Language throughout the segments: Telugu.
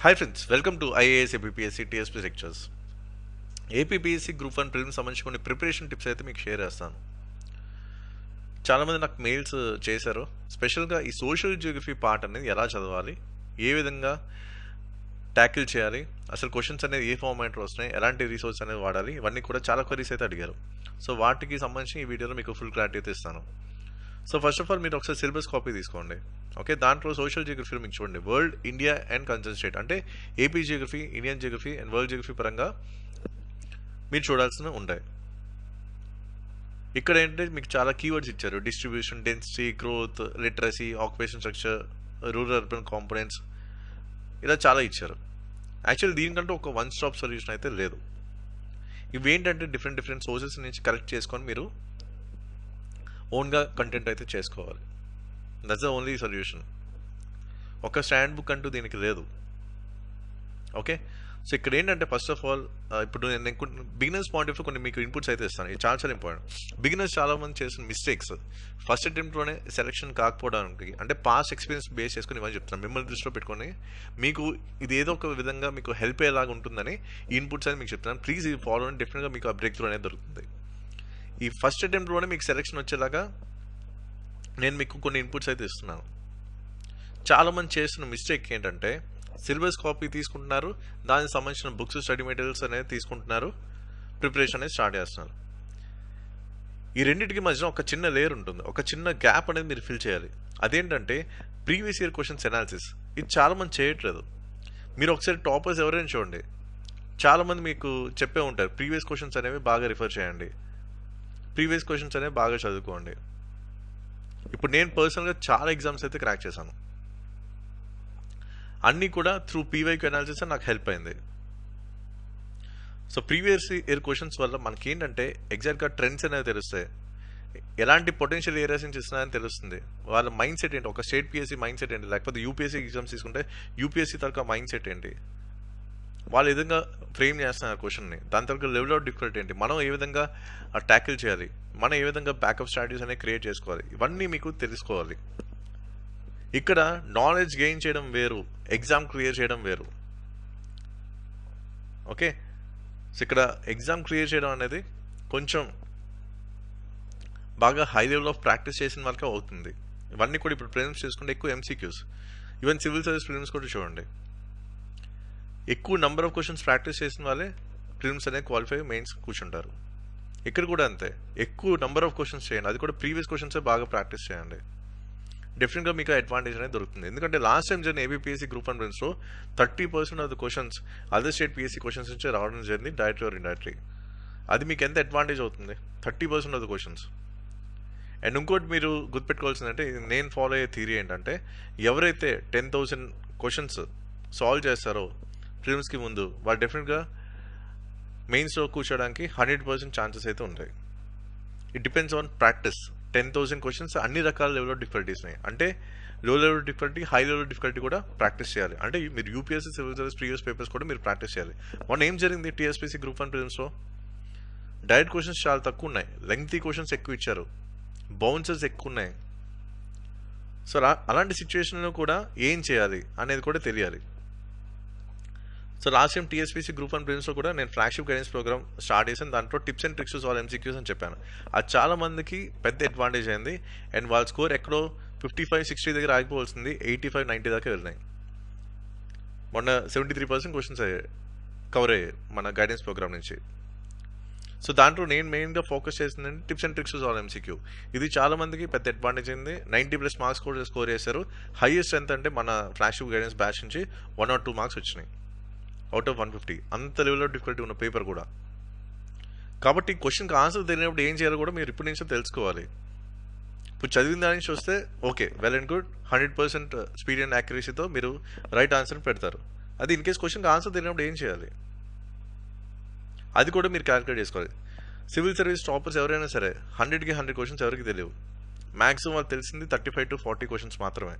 Hi friends, welcome to IAS APPSC TSP lectures. APPSC group 1 prelims సంబంధించి కొన్ని ప్రిపరేషన్ టిప్స్ అయితే మీకు షేర్ చేస్తాను. చాలామంది నాకు మెయిల్స్ చేశారు. స్పెషల్గా ఈ సోషల్ జియోగ్రఫీ పార్ట్ అనేది ఎలా చదవాలి, ఏ విధంగా ట్యాకిల్ చేయాలి, అసలు క్వశ్చన్స్ అనేది ఏ ఫార్మాట్లో వస్తున్నాయి, ఎలాంటి రీసోర్స్ అనేది వాడాలి, ఇవన్నీ కూడా చాలా క్వరీస్ అయితే అడిగారు. సో వాటికి సంబంధించి ఈ వీడియోలో మీకు ఫుల్ క్లారిటీ అయితే ఇస్తాను. సో ఫస్ట్ ఆఫ్ ఆల్ మీరు ఒకసారి సిలబస్ కాపీ తీసుకోండి. ఓకే, దాంట్లో సోషల్ జియోగ్రఫీలో మీకు చూడండి world, India and concern state, అంటే AP geography, Indian geography and world geography పరంగా మీరు చూడాల్సిన ఉంటాయి. ఇక్కడ ఏంటంటే మీకు చాలా కీవర్డ్స్ ఇచ్చారు: distribution, density, growth, literacy, occupation structure, rural urban components, ఇలా చాలా ఇచ్చారు. యాక్చువల్లీ దీనికంటే ఒక వన్ స్టాప్ సొల్యూషన్ అయితే లేదు. ఇవి ఏంటంటే డిఫరెంట్ సోర్సెస్ నుంచి కలెక్ట్ చేసుకొని మీరు ఓన్గా కంటెంట్ అయితే చేసుకోవాలి. That's the only solution. ఒక స్టాండ్ బుక్ అంటూ దీనికి లేదు. ఓకే, సో ఇక్కడ ఏంటంటే ఫస్ట్ ఆఫ్ ఆల్ ఇప్పుడు నేను బిగినర్స్ పాయింట్ ఆఫ్ వ్యూ కొన్ని మీకు ఇన్పుట్స్ అయితే ఇస్తాను. ఇది చాలా ఇంపార్టెంట్. బిగినర్స్ చాలా మంది చేసిన మిస్టేక్స్ ఫస్ట్ అటెంప్ట్లోనే సెలెక్షన్ కాకపోవడానికి, అంటే పాస్ట్ ఎక్స్పీరియన్స్ బేస్ చేసుకుని ఇవన్నీ చెప్తాను. మిమ్మల్ని దృష్టిలో పెట్టుకొని మీకు ఇది ఏదో ఒక విధంగా మీకు హెల్ప్ అయ్యేలాగా ఉంటుందని ఈ ఇన్పుట్స్ అని మీకు చెప్తాను. ప్లీజ్ ఇది ఫాలో అని, డెఫినెట్గా మీకు ఆ బ్రేక్ త్రూ అనేది దొరుకుతుంది. ఈ ఫస్ట్ అటెంప్ట్లోనే మీకు సెలెక్షన్ వచ్చేలాగా నేను మీకు కొన్ని ఇన్పుట్స్ అయితే ఇస్తున్నాను. చాలామంది చేస్తున్న మిస్టేక్ ఏంటంటే సిలబస్ కాపీ తీసుకుంటున్నారు, దానికి సంబంధించిన బుక్స్, స్టడీ మెటీరియల్స్ అనేది తీసుకుంటున్నారు, ప్రిపరేషన్ అనేది స్టార్ట్ చేస్తున్నారు. ఈ రెండింటికి మధ్యన ఒక చిన్న లేయర్ ఉంటుంది, ఒక చిన్న గ్యాప్ అనేది మీరు ఫిల్ చేయాలి. అదేంటంటే ప్రీవియస్ ఇయర్ క్వశ్చన్స్ ఎనాలిసిస్. ఇది చాలామంది చేయట్లేదు. మీరు ఒకసారి టాపర్స్ ఎవరైనా చూడండి, చాలామంది మీకు చెప్పే ఉంటారు ప్రీవియస్ క్వశ్చన్స్ అనేవి బాగా రిఫర్ చేయండి, ప్రీవియస్ క్వశ్చన్స్ అనేవి బాగా చదువుకోండి. ఇప్పుడు నేను పర్సనల్గా చాలా ఎగ్జామ్స్ అయితే క్రాక్ చేశాను. అన్నీ కూడా త్రూ పీవైక్యూ అనాలిసిస్ నాకు హెల్ప్ అయింది. సో ప్రీవియస్ ఇయర్ క్వశ్చన్స్ వల్ల మనకి ఏంటంటే ఎగ్జాక్ట్గా ట్రెండ్స్ అనేవి తెలుస్తాయి, ఎలాంటి పొటెన్షియల్ ఏరియాస్ నుంచి ఇస్తున్నాయని తెలుస్తుంది. వాళ్ళ మైండ్ సెట్ ఏంటి, ఒక స్టేట్ పిఎస్సి మైండ్ సెట్ ఏంటి, లేకపోతే యూపీఎస్సీ ఎగ్జామ్స్ తీసుకుంటే యూపీఎస్సీ తరగ మైండ్ సెట్ ఏంటి, వాళ్ళు ఏ విధంగా ఫ్రేమ్ చేస్తున్నారు క్వశ్చన్ని, దాని తరగ లెవెల్ ఆఫ్ డిఫికల్టీ ఏంటి, మనం ఏ విధంగా ట్యాకిల్ చేయాలి, మనం ఏ విధంగా బ్యాకప్ స్ట్రాటజీస్ అనేవి క్రియేట్ చేసుకోవాలి, ఇవన్నీ మీకు తెలుసుకోవాలి. ఇక్కడ నాలెడ్జ్ గెయిన్ చేయడం వేరు, ఎగ్జామ్ క్లియర్ చేయడం వేరు. ఓకే, సో ఇక్కడ ఎగ్జామ్ క్లియర్ చేయడం అనేది కొంచెం బాగా హై లెవెల్ ఆఫ్ ప్రాక్టీస్ చేసిన వాళ్ళకే అవుతుంది. ఇవన్నీ కూడా ఇప్పుడు ప్రిలిమ్స్ చేసుకుంటే ఎక్కువ MCQs, even civil service prelims కూడా చూడండి, ఎక్కువ నెంబర్ ఆఫ్ క్వశ్చన్స్ ప్రాక్టీస్ చేసిన వాళ్ళే ప్రిలిమ్స్ అనేది క్వాలిఫై మెయిన్స్ కూర్చుంటారు. ఇక్కడ కూడా అంతే, ఎక్కువ నెంబర్ ఆఫ్ క్వశ్చన్స్ చేయండి, అది కూడా ప్రీవియస్ క్వశ్చన్సే బాగా ప్రాక్టీస్ చేయండి. డెఫినెట్గా మీకు అడ్వాంటేజ్ అనేది దొరుకుతుంది. ఎందుకంటే లాస్ట్ టైం జరిగిన APPSC group 1 ప్రిలిమ్స్లో 30% of the questions other state PSC questions నుంచి రావడం జరిగింది, డైరెక్ట్లీ ఆర్ ఇండైరెక్ట్లీ. అది మీకు ఎంత అడ్వాంటేజ్ అవుతుంది, 30% ఆఫ్ ద క్వశ్చన్స్. అండ్ ఇంకోటి మీరు గుర్తుపెట్టుకోవాల్సిందంటే, నేను ఫాలో అయ్యే థియరీ ఏంటంటే, ఎవరైతే 10,000 క్వశ్చన్స్ సాల్వ్ చేస్తారో ప్రిలిమ్స్కి ముందు, వాళ్ళు డెఫినెట్గా మెయిన్స్లో కూర్చోడానికి 100% ఛాన్సెస్ అయితే ఉంటాయి. It depends on practice. 10,000 questions అన్ని రకాల లెవెల్ ఆఫ్ డిఫికల్టీస్ ఉన్నాయి, అంటే లో level difficulty, high level difficulty కూడా ప్రాక్టీస్ చేయాలి. అంటే మీరు UPSC, civil service previous papers కూడా మీరు ప్రాక్టీస్ చేయాలి. మొన్న ఏం జరిగింది TSPC గ్రూప్ 1 ప్రిలిమ్స్లో, డైరెక్ట్ క్వశ్చన్స్ చాలా తక్కువ ఉన్నాయి, లెంగ్తీ క్వశ్చన్స్ ఎక్కువ ఇచ్చారు, బౌన్సర్స్ ఎక్కువ ఉన్నాయి. సో అలాంటి సిచ్యువేషన్లో కూడా ఏం చేయాలి అనేది కూడా తెలియాలి. So last time TSPC group 1 ప్రిలిమ్స్లో కూడా నేను ఫ్లాగ్షిప్ గైడెన్స్ ప్రోగ్రామ్ స్టార్ట్ చేశాను, దాంట్లో tips and tricks all MCQs అని చెప్పాను. అది చాలా మందికి పెద్ద అడ్వాంటేజ్ అయింది. అండ్ వాళ్ళ స్కోర్ ఎక్కడో 55-60 దగ్గర ఆగిపోవాల్సింది 85-90 దాకా వెళ్ళినాయి. మొన్న 73% క్వశ్చన్స్ కవర్ అయ్యాయి మన గైడెన్స్ ప్రోగ్రామ్ నుంచి. సో దాంట్లో నేను మెయిన్గా ఫోకస్ చేసిందంటే tips and tricks all MCQ. ఇది చాలా మందికి పెద్ద అడ్వాంటేజ్ అయింది. 90+ మార్క్స్ కూడా స్కోర్ చేశారు. హైయెస్ట్ ఎంత అంటే మన ఫ్లాగ్షిప్ గైడెన్స్ బ్యాచ్ నుంచి 1 or 2 మార్క్స్ వచ్చినాయి అవుట్ ఆఫ్ 150. అంత లెవెల్ ఆఫ్ డిఫికల్టీ ఉన్న పేపర్ కూడా. కాబట్టి క్వశ్చన్కి ఆన్సర్ తెలియనప్పుడు ఏం చేయాలో కూడా మీరు ఇప్పటి నుంచే తెలుసుకోవాలి. ఇప్పుడు చదివిన దాని నుంచి వస్తే okay, well and good, 100% speed and యాక్యురసీతో మీరు రైట్ ఆన్సర్ పెడతారు. అది ఇన్ కేస్ క్వశ్చన్కి ఆన్సర్ తెలియనప్పుడు ఏం చేయాలి, అది కూడా మీరు క్యాలిక్యులేట్ చేసుకోవాలి. సివిల్ సర్వీస్ టాపర్స్ ఎవరైనా సరే 100కి 100 క్వశ్చన్స్ ఎవరికి తెలియవు. మ్యాక్సిమం వాళ్ళకి తెలిసింది 35 to 40 క్వశ్చన్స్ మాత్రమే.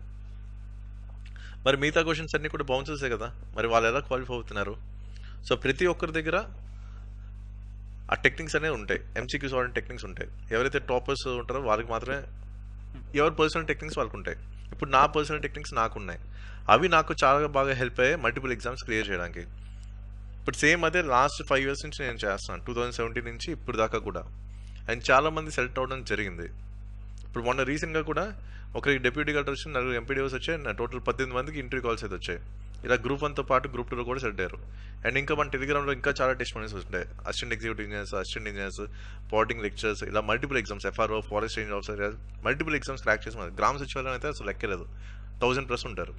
మరి మిగతా క్వశ్చన్స్ అన్నీ కూడా బౌన్సర్సే కదా, మరి వాళ్ళు ఎలా క్వాలిఫై అవుతున్నారు? సో ప్రతి ఒక్కరి దగ్గర ఆ టెక్నిక్స్ అనేవి ఉంటాయి, MCQs వాడిన టెక్నిక్స్ ఉంటాయి. ఎవరైతే టాపర్స్ ఉంటారో వాళ్ళకి మాత్రమే ఎవరి పర్సనల్ టెక్నిక్స్ వాళ్ళకు ఉంటాయి. ఇప్పుడు నా పర్సనల్ టెక్నిక్స్ నాకు ఉన్నాయి. అవి నాకు చాలా బాగా హెల్ప్ అయ్యాయి మల్టిపుల్ ఎగ్జామ్స్ క్లియర్ చేయడానికి. ఇప్పుడు సేమ్ అదే లాస్ట్ 5 years నుంచి నేను చేస్తాను, 2017 నుంచి ఇప్పుడు దాకా కూడా. అండ్ చాలామంది సెలెక్ట్ అవ్వడం జరిగింది. ఇప్పుడు మొన్న రీసెంట్గా కూడా ఒకరికి డెప్యూటీ కలెక్టర్ వచ్చి 4 ఎంపీడీఓస్ వచ్చాయి, టోటల్ 18 మందికి ఇంటర్వ్యూ కాల్స్ అయితే వచ్చాయి. ఇలా గ్రూప్ 1తో పాటు గ్రూప్ 2లో కూడా సెలెక్ట్ అయ్యారు. అండ్ ఇంకా మన టెలిగ్రామ్లో ఇంకా చాలా టెస్టిమోనీస్ ఉంటాయి. Assistant executive engineers, assistant engineers, పాటింగ్ లెక్చర్స్, ఇలా multiple exams, FRO, forest range officer, multiple exams crack చేసి గ్రామ సచివాలయం అయితే అసలు లెక్కలేదు, 1000+ ఉంటారు.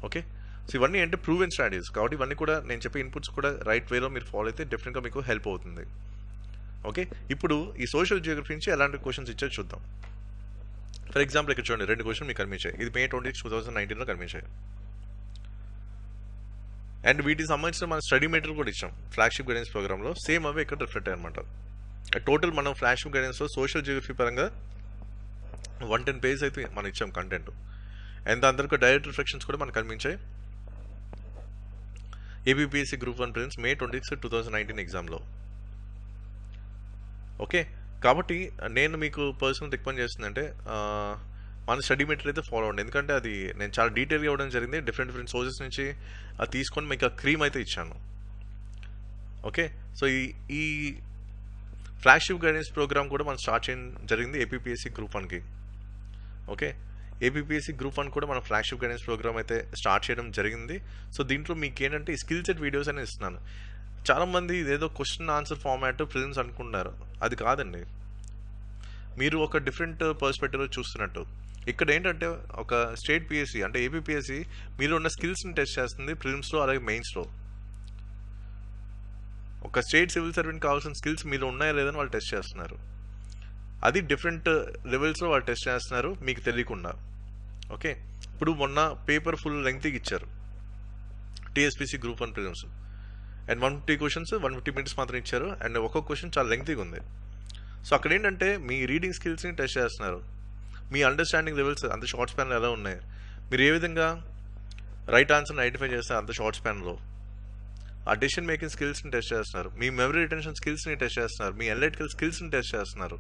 ఓకే, సో ఇవన్నీ అంటే ప్రూవెన్ స్ట్రాటజీస్ కాబట్టి ఇవన్నీ కూడా నేను చెప్పే ఇన్పుట్స్ కూడా రైట్ వేలో మీరు ఫాలో అయితే డెఫినెట్గా మీకు హెల్ప్ అవుతుంది. ఓకే, ఇప్పుడు ఈ సోషల్ జియోగ్రఫీ నుంచి ఎలాంటి క్వశ్చన్స్ ఇచ్చారో చూద్దాం. ఫర్ ఎగ్జాంపుల్ ఇక్కడ చూడండి, 2 క్వశ్చన్ మీకు కనిపించాయి. ఇది May 20, 2019లో కనిపించాయి. అండ్ వీటికి సంబంధించిన మన స్టడీ మెటీరియల్ కూడా ఇచ్చాం ఫ్లాగ్షిప్ గైడెన్స్ ప్రోగ్రామ్లో. సేమ్ అవే ఇక్కడ రిఫ్లెక్ట్ అయ్యనమాట. టోటల్ మనం ఫ్లాగ్షిప్ గైడెన్స్లో సోషల్ జియోగ్రఫీ పరంగా 110 pages అయితే మనం ఇచ్చాం కంటెంట్. అండ్ దాని తర్వాత డైరెక్ట్ రిఫ్లెక్షన్స్ కూడా మనకు కనిపించాయి APPSC Group 1 Prelims May 26, 2019 ఎగ్జామ్లో. ఓకే, కాబట్టి నేను మీకు పర్సనల్ రికమెండ్ చేస్తుందంటే మన స్టడీ మెటీరియల్ అయితే ఫాలో అవ్వండి. ఎందుకంటే అది నేను చాలా డీటెయిల్గా ఇవ్వడం జరిగింది. డిఫరెంట్ సోర్సెస్ నుంచి అది తీసుకొని మీకు ఆ క్రీమ్ అయితే ఇచ్చాను. ఓకే, సో ఈ ఫ్లాగ్షిప్ గైడెన్స్ ప్రోగ్రామ్ కూడా మనం స్టార్ట్ చేయడం జరిగింది APPSC Group 1కి. ఓకే, APPSC Group 1 కూడా మన ఫ్లాగ్షిప్ గైడెన్స్ ప్రోగ్రామ్ అయితే స్టార్ట్ చేయడం జరిగింది. సో దీంట్లో మీకు ఏంటంటే ఈ స్కిల్ సెట్ వీడియోస్ అనేది ఇస్తున్నాను. చాలామంది ఇదేదో క్వశ్చన్ ఆన్సర్ ఫార్మాట్ ప్రిలిమ్స్ అనుకుంటున్నారు, అది కాదండి. మీరు ఒక డిఫరెంట్ పర్స్పెక్టివ్లో చూస్తున్నట్టు. ఇక్కడ ఏంటంటే ఒక స్టేట్ PSC అంటే APPSC మీరు ఉన్న స్కిల్స్ని టెస్ట్ చేస్తుంది ప్రిలిమ్స్లో అలాగే మెయిన్స్లో. ఒక స్టేట్ సివిల్ సర్వెంట్ కావాల్సిన స్కిల్స్ మీలో ఉన్నాయా లేదని వాళ్ళు టెస్ట్ చేస్తున్నారు. అది డిఫరెంట్ లెవెల్స్లో వాళ్ళు టెస్ట్ చేస్తున్నారు మీకు తెలియకుండా. ఓకే, ఇప్పుడు మొన్న పేపర్ ఫుల్ లెంగ్త్కి ఇచ్చారు TSPC Group 1 Prelims. And 150 questions 150 minutes మాత్రం ఇచ్చారు. అండ్ ఒక్కొక్క క్వశ్చన్ చాలా లెంగ్తీగా ఉంది. సో అక్కడ ఏంటంటే మీ రీడింగ్ స్కిల్స్ని టెస్ట్ చేస్తున్నారు, మీ అండర్స్టాండింగ్ లెవెల్స్ అంత షార్ట్ స్పాన్లో ఎలా ఉన్నాయి, మీరు ఏ విధంగా రైట్ ఆన్సర్ని ఐడెంటిఫై చేస్తారు అంత షార్ట్ స్పాన్లో, ఆ డెసిషన్ మేకింగ్ స్కిల్స్ని టెస్ట్ చేస్తున్నారు, మీ మెమరీ రిటెన్షన్ స్కిల్స్ని టెస్ట్ చేస్తున్నారు, మీ అనలిటికల్ స్కిల్స్ని టెస్ట్ చేస్తున్నారు.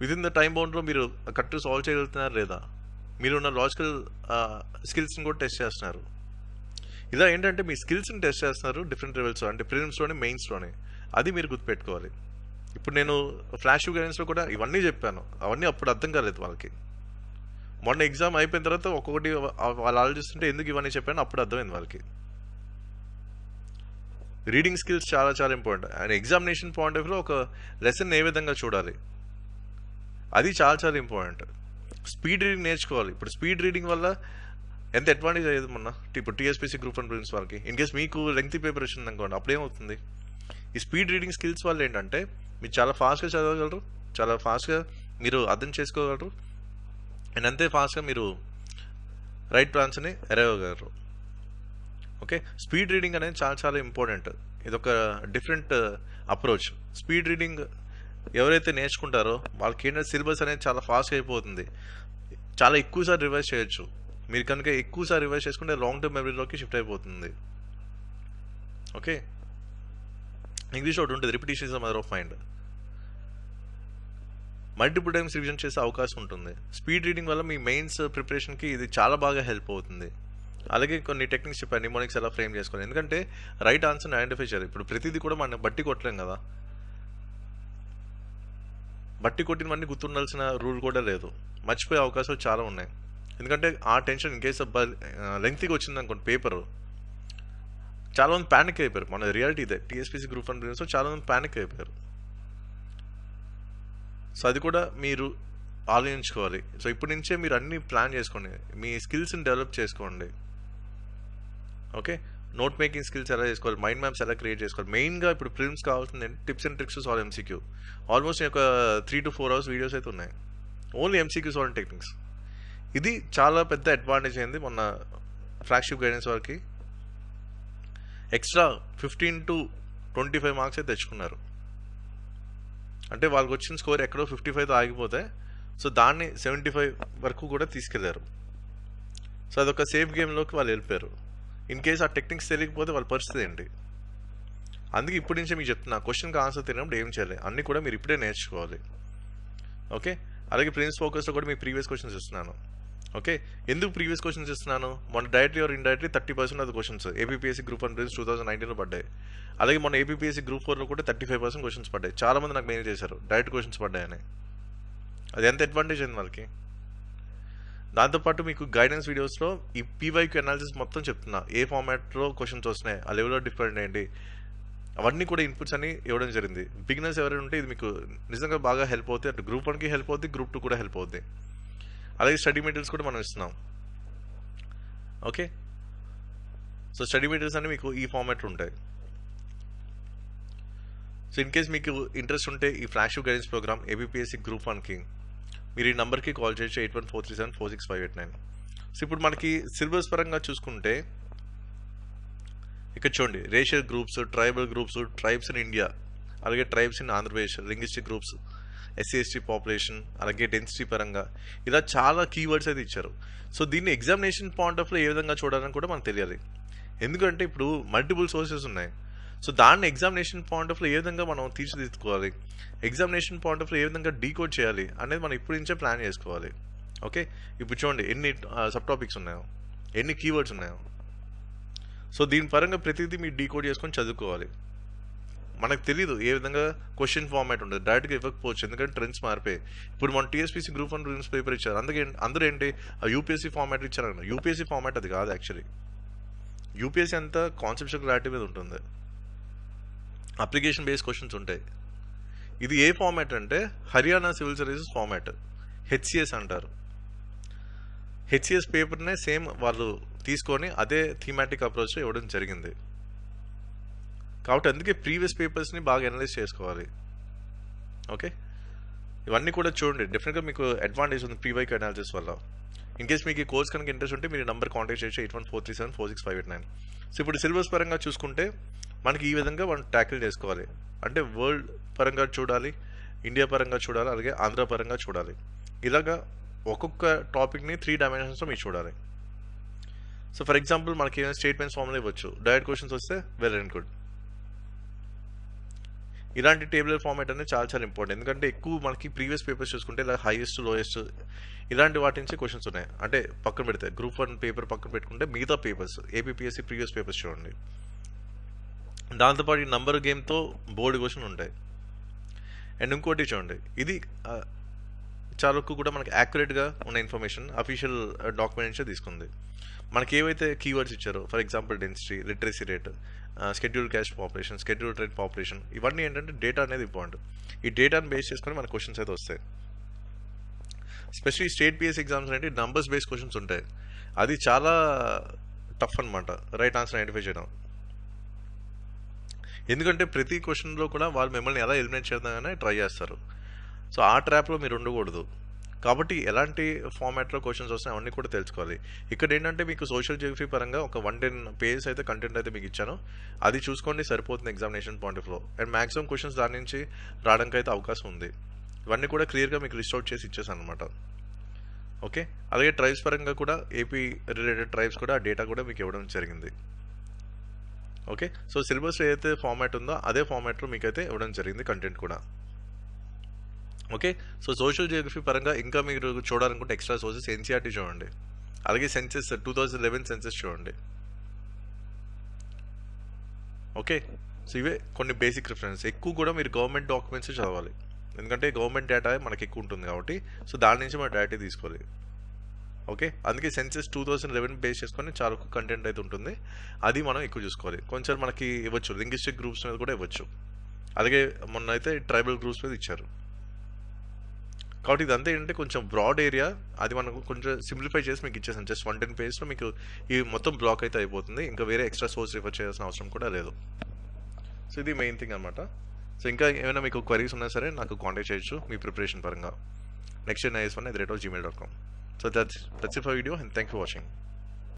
విదిన్ ద టైం బౌండ్లో మీరు కరెక్ట్ సాల్వ్ చేయగలుగుతున్నారు లేదా, మీరున్న లాజికల్ స్కిల్స్ని కూడా టెస్ట్ చేస్తున్నారు. ఇలా ఏంటంటే మీ స్కిల్స్ని టెస్ట్ చేస్తున్నారు డిఫరెంట్ లెవెల్స్, అంటే ప్రిలిమ్స్లోనే మెయిన్స్లోనే. అది మీరు గుర్తుపెట్టుకోవాలి. ఇప్పుడు నేను ఫ్లాగ్షిప్ గైడెన్స్లో కూడా ఇవన్నీ చెప్పాను, అవన్నీ అప్పుడు అర్థం కాలేదు వాళ్ళకి. మొన్న ఎగ్జామ్ అయిపోయిన తర్వాత ఒక్కొక్కటి వాళ్ళు ఆలోచిస్తుంటే ఎందుకు ఇవన్నీ చెప్పాను అప్పుడు అర్థమైంది వాళ్ళకి. రీడింగ్ స్కిల్స్ చాలా చాలా important. And examination point of వ్యూలో ఒక లెసన్ ఏ విధంగా చూడాలి అది చాలా చాలా ఇంపార్టెంట్. స్పీడ్ రీడింగ్ నేర్చుకోవాలి. ఇప్పుడు స్పీడ్ రీడింగ్ వల్ల ఎంత అడ్వాంటేజ్ అయ్యేది మొన్న ఇప్పుడు TSPC Group 1 Prelims వాళ్ళకి. ఇన్ కేస్ మీకు లెంగ్తీ పేపర్ వచ్చింది అనుకోండి, అప్పుడేమవుతుంది, ఈ స్పీడ్ రీడింగ్ స్కిల్స్ వల్ల ఏంటంటే మీరు చాలా ఫాస్ట్గా చదవగలరు, చాలా ఫాస్ట్గా మీరు అర్థం చేసుకోగలరు, అండ్ అంతే ఫాస్ట్గా మీరు రైట్ ఆన్సర్ని అరైవ్ అవ్వగలరు. ఓకే, స్పీడ్ రీడింగ్ అనేది చాలా చాలా ఇంపార్టెంట్. ఇదొక డిఫరెంట్ అప్రోచ్. స్పీడ్ రీడింగ్ ఎవరైతే నేర్చుకుంటారో వాళ్ళకి ఏంటంటే సిలబస్ అనేది చాలా ఫాస్ట్గా అయిపోతుంది, చాలా ఎక్కువసారి రివైజ్ చేయొచ్చు. మీరు కనుక ఎక్కువసారి రివైజ్ చేసుకుంటే లాంగ్ టర్మ్ మెమరీలోకి షిఫ్ట్ అయిపోతుంది. ఓకే, ఇంగ్లీష్ ఒకటి ఉంటుంది, repetition is the mother of mind. Multiple times revision చేసే అవకాశం ఉంటుంది. స్పీడ్ రీడింగ్ వల్ల మీ మెయిన్స్ ప్రిపరేషన్కి ఇది చాలా బాగా హెల్ప్ అవుతుంది. అలాగే కొన్ని టెక్నిక్స్ చెప్పాను, నిమోనిక్స్ ఎలా ఫ్రేమ్ చేసుకోవాలి, ఎందుకంటే రైట్ ఆన్సర్ని ఐడెంటిఫై చేయాలి. ఇప్పుడు ప్రతిదీ కూడా మనం బట్టి కొట్టలేం కదా, బట్టి కొట్టినవన్నీ గుర్తుండాల్సిన రూల్ కూడా లేదు, మర్చిపోయే అవకాశాలు చాలా ఉన్నాయి. ఎందుకంటే ఆ టెన్షన్ ఇన్ కేసు లెంగ్త్గా వచ్చింది అనుకోండి పేపరు, చాలామంది ప్యానిక్ అయిపోయారు. మన రియాలిటీ ఇదే, TSPC Group 1 Prelims చాలామంది ప్యానిక్ అయిపోయారు. సో అది కూడా మీరు ఆలోచించుకోవాలి. సో ఇప్పటి నుంచే మీరు అన్ని ప్లాన్ చేసుకోండి, మీ స్కిల్స్ని డెవలప్ చేసుకోండి. ఓకే, నోట్ మేకింగ్ స్కిల్స్ ఎలా చేసుకోవాలి, మైండ్ మ్యాప్స్ ఎలా క్రియేట్ చేసుకోవాలి. మెయిన్గా ఇప్పుడు ప్రిలిమ్స్ కావాల్సింది tips and tricks solve MCQ. Almost ఒక 3 to 4 hours వీడియోస్ అయితే ఉన్నాయి, ఓన్లీ MCQ సాల్వ్ టెక్నిక్స్. ఇది చాలా పెద్ద అడ్వాంటేజ్ అయింది మొన్న ఫ్లాగ్షిప్ గైడెన్స్ వారికి. ఎక్స్ట్రా 15 to 25 మార్క్స్ అయితే తెచ్చుకున్నారు. అంటే వాళ్ళకి వచ్చిన స్కోర్ ఎక్కడో 55తో ఆగిపోతే సో దాన్ని 75 వరకు కూడా తీసుకెళ్లారు. సో అదొక సేఫ్ గేమ్లోకి వాళ్ళు వెళ్ళిపోయారు. ఇన్ కేసు ఆ టెక్నిక్స్ తెలియకపోతే వాళ్ళ పరిస్థితి ఏంటి. అందుకే ఇప్పటి నుంచే మీకు చెప్తున్నా, క్వశ్చన్కి ఆన్సర్ తెలియనప్పుడు ఏం చేయాలి అన్నీ కూడా మీరు ఇప్పుడే నేర్చుకోవాలి. ఓకే, అలాగే ప్రిలిమ్స్ ఫోకస్లో కూడా మీ ప్రీవియస్ క్వశ్చన్స్ ఇస్తున్నాను. ఓకే, ఎందుకు ప్రీవియస్ క్వశ్చన్స్ ఇస్తున్నాను? మొన్న directly or indirectly 30% of the questions APSC group 1 prelims 2019లో పడ్డాయి. అలాగే మొన్న ఏపీఎస్సీ గ్రూప్ 4లో కూడా 35% క్వశ్చన్స్ పడ్డాయి. చాలా మంది నాకు మెయిల్ చేశారు డైరెక్ట్ క్వశ్చన్స్ పడ్డాయని. అది ఎంత అడ్వాంటేజ్ అయింది వాళ్ళకి. దాంతోపాటు మీకు గైడెన్స్ వీడియోస్లో ఈ పీవైక్యూ అనాలిసిస్ మొత్తం చెప్తున్నా, ఏ ఫార్మాట్లో క్వశ్చన్స్ వస్తున్నాయి, ఆ లెవెల్లో డిఫరెంట్ ఏంటి, అవన్నీ కూడా ఇన్పుట్స్ అని ఇవ్వడం జరిగింది. బిగినర్స్ ఎవరైనా ఉంటే ఇది మీకు నిజంగా బాగా హెల్ప్ అవుతుంది. అటు గ్రూప్ 1కి హెల్ప్ అవుతుంది, గ్రూప్ 2 కూడా హెల్ప్ అవుతుంది. అలాగే స్టడీ మెటీరియల్స్ కూడా మనం ఇస్తున్నాం. ఓకే, సో స్టడీ మెటీరియల్స్ అన్ని మీకు ఈ ఫార్మాట్లో ఉంటాయి. సో ఇన్ కేస్ మీకు ఇంట్రెస్ట్ ఉంటే ఈ flagship guidance program APSC group 1కి మీరు ఈ నెంబర్కి కాల్ చేయొచ్చు 8143746589. సో ఇప్పుడు మనకి సిలబస్ పరంగా చూసుకుంటే ఇక్కడ చూడండి, racial groups, tribal groups, tribes in India, అలాగే tribes in Andhra Pradesh, linguistic groups, SC population, అలాగే డెన్సిటీ పరంగా ఇలా చాలా కీవర్డ్స్ అయితే ఇచ్చారు. సో దీన్ని ఎగ్జామినేషన్ పాయింట్ ఆఫ్ లో ఏ విధంగా చూడాలని కూడా మనకు తెలియాలి. ఎందుకంటే ఇప్పుడు మల్టిపుల్ సోర్సెస్ ఉన్నాయి. సో దాన్ని ఎగ్జామినేషన్ పాయింట్ ఆఫ్ లో ఏ విధంగా మనం తీర్చిదిద్దుకోవాలి, ఎగ్జామినేషన్ పాయింట్ ఆఫ్ లో ఏ విధంగా డీకోడ్ చేయాలి అనేది మనం ఇప్పుడు నుంచే ప్లాన్ చేసుకోవాలి. ఓకే, ఇప్పుడు చూడండి ఎన్ని సబ్ టాపిక్స్ ఉన్నాయో, ఎన్ని కీవర్డ్స్ ఉన్నాయో. సో దీని పరంగా ప్రతిదీ మీరు డీకోడ్ చేసుకొని చదువుకోవాలి. మనకు తెలీదు ఏ విధంగా క్వశ్చన్ ఫార్మాట్ ఉంటుంది, డైరెక్ట్గా ఇవ్వకపోవచ్చు, ఎందుకంటే ట్రెండ్స్ మారిపోయి. ఇప్పుడు మన టీఎస్పీసీ గ్రూప్ 1 ప్రిలిమ్స్ పేపర్ ఇచ్చారు, అందుకే అందరూ ఏంటి ఆ యూపీఎస్సీ ఫార్మాట్ ఇచ్చారన్న. యూపీఎస్సీ ఫార్మాట్ అది కాదు యాక్చువల్లీ. యూపీఎస్సీ అంతా కాన్సెప్చువల్ క్లారిటీ మీద ఉంటుంది, అప్లికేషన్ బేస్డ్ క్వశ్చన్స్ ఉంటాయి. ఇది ఏ ఫార్మాట్ అంటే Haryana civil services format, HCS అంటారు. హెచ్సిఎస్ పేపర్నే సేమ్ వాళ్ళు తీసుకొని అదే థీమాటిక్ అప్రోచ్ ఇవ్వడం జరిగింది. కాబట్టి అందుకే ప్రీవియస్ పేపర్స్ని బాగా అనలైజ్ చేసుకోవాలి. ఓకే, ఇవన్నీ కూడా చూడండి, డెఫినెట్గా మీకు అడ్వాంటేజ్ ఉంది పీవైక్యూ అనాలిసిస్ వల్ల. ఇన్ కేస్ మీకు ఈ కోర్స్ కనుక ఇంట్రెస్ట్ ఉంటే మీరు నెంబర్ కాంటాక్ట్ చేయొచ్చు 8143746589. సో ఇప్పుడు సిలబస్ పరంగా చూసుకుంటే మనకి ఈ విధంగా మనం ట్యాకిల్ చేసుకోవాలి. అంటే వరల్డ్ పరంగా చూడాలి, ఇండియా పరంగా చూడాలి, అలాగే ఆంధ్ర పరంగా చూడాలి. ఇలాగా ఒక్కొక్క టాపిక్ని 3 డైమెన్షన్స్లో మీరు చూడాలి. సో ఫర్ ఎగ్జాంపుల్ మనకి ఏమైనా స్టేట్మెంట్స్ ఫార్మ్లో ఇవ్వచ్చు, డైరెక్ట్ క్వశ్చన్స్ వస్తే వెల్ అండ్ గుడ్. ఇలాంటి టేబులర్ ఫార్మాట్ అనేది చాలా చాలా ఇంపార్టెంట్. ఎందుకంటే ఎక్కువ మనకి ప్రీవియస్ పేపర్స్ చూసుకుంటే ఇలా హైయెస్ట్ లోయెస్ట్ ఇలాంటి వాటి నుంచి క్వశ్చన్స్ ఉన్నాయి. అంటే పక్కన పెడితే గ్రూప్ 1 పేపర్ పక్కన పెట్టుకుంటే మిగతా పేపర్స్ ఏపీఎస్సీ ప్రీవియస్ పేపర్స్ చూడండి. దాంతోపాటు ఈ నంబర్ గేమ్తో బోర్డు క్వశ్చన్ ఉంటాయి. అండ్ ఇంకోటి చూడండి, ఇది చాలా వరకు కూడా మనకి యాక్యురేట్గా ఉన్న ఇన్ఫర్మేషన్ అఫీషియల్ డాక్యుమెంట్ నుంచే తీసుకుంది. మనకి ఏవైతే కీవర్డ్స్ ఇచ్చారో, for example density, literacy rate, schedule caste population, schedule tribe population, ఇవన్నీ ఏంటంటే డేటా అనేది ఇంపార్టెంట్. ఈ డేటాను బేస్ చేసుకొని మన క్వశ్చన్స్ అయితే వస్తాయి. ఎస్పెషల్లీ స్టేట్ పిఎస్ ఎగ్జామ్స్ అంటే నంబర్స్ బేస్డ్ క్వశ్చన్స్ ఉంటాయి. అది చాలా టఫ్ అనమాట రైట్ ఆన్సర్ ఐడెంటిఫై చేయడం. ఎందుకంటే ప్రతి క్వశ్చన్లో కూడా వాళ్ళు మిమ్మల్ని ఎలా ఎలిమినేట్ చేద్దామని ట్రై చేస్తారు. సో ఆ ట్రాప్లో మీరు ఉండకూడదు. కాబట్టి ఎలాంటి ఫార్మాట్లో క్వశ్చన్స్ వస్తాయి అవన్నీ కూడా తెలుసుకోవాలి. ఇక్కడ ఏంటంటే మీకు సోషల్ జియోగ్రఫీ పరంగా ఒక 110 పేజెస్ అయితే కంటెంట్ అయితే మీకు ఇచ్చాను, అది చూసుకోండి సరిపోతుంది ఎగ్జామినేషన్ పాయింట్ ఆఫ్ లో. అండ్ మాక్సిమం క్వశ్చన్స్ దాని నుంచి రావడానికి అయితే అవకాశం ఉంది. ఇవన్నీ కూడా క్లియర్గా మీకు లిస్ట్ అవుట్ చేసి ఇచ్చేసాను అనమాట. ఓకే, అలాగే ట్రైబ్స్ పరంగా కూడా ఏపీ రిలేటెడ్ ట్రైబ్స్ కూడా ఆ డేటా కూడా మీకు ఇవ్వడం జరిగింది. ఓకే, సో సిలబస్ ఏదైతే ఫార్మాట్ ఉందో అదే ఫార్మాట్లో మీకైతే ఇవ్వడం జరిగింది కంటెంట్ కూడా. ఓకే, సో సోషల్ జియోగ్రఫీ పరంగా ఇంకా మీరు చూడాలనుకుంటే ఎక్స్ట్రా సోర్సెస్ ఎన్సీఆర్టీ చూడండి, అలాగే సెన్సెస్ 2011 సెన్సెస్ చూడండి. ఓకే, సో ఇవే కొన్ని బేసిక్ రిఫరెన్స్. ఎక్కువ కూడా మీరు గవర్నమెంట్ డాక్యుమెంట్స్ చదవాలి, ఎందుకంటే గవర్నమెంట్ డేటా మనకి ఎక్కువ ఉంటుంది కాబట్టి. సో దాని నుంచి మనం డేటా తీసుకోవాలి. ఓకే, అందుకే సెన్సెస్ 2011 బేస్ చేసుకొని చాలా కంటెంట్ అయితే ఉంటుంది, అది మనం ఎక్కువ చూసుకోవాలి. కొంచెం మనకి ఇవ్వచ్చు లింగ్విస్టిక్ గ్రూప్స్ మీద కూడా ఇవ్వచ్చు, అలాగే మొన్న అయితే ట్రైబల్ గ్రూప్స్ మీద ఇచ్చారు. కాబట్టి ఇదంతా ఏంటంటే కొంచెం బ్రాడ్ ఏరియా, అది మనకు కొంచెం సింప్లిఫై చేసి మీకు ఇచ్చేసాను. జస్ట్ 110 పేజెస్లో మీకు ఈ మొత్తం బ్లాక్ అయితే అయిపోతుంది, ఇంకా వేరే ఎక్స్ట్రా సోర్స్ రిఫర్ చేయాల్సిన అవసరం కూడా లేదు. సో ఇది మెయిన్ థింగ్ అనమాట. సో ఇంకా ఏమైనా మీకు క్వరీస్ ఉన్నా సరే నాకు కాంటాక్ట్ చేయొచ్చు మీ ప్రిపరేషన్ పరంగా. NEXTGEN@gmail.com. So that's it for video, and thank you for watching.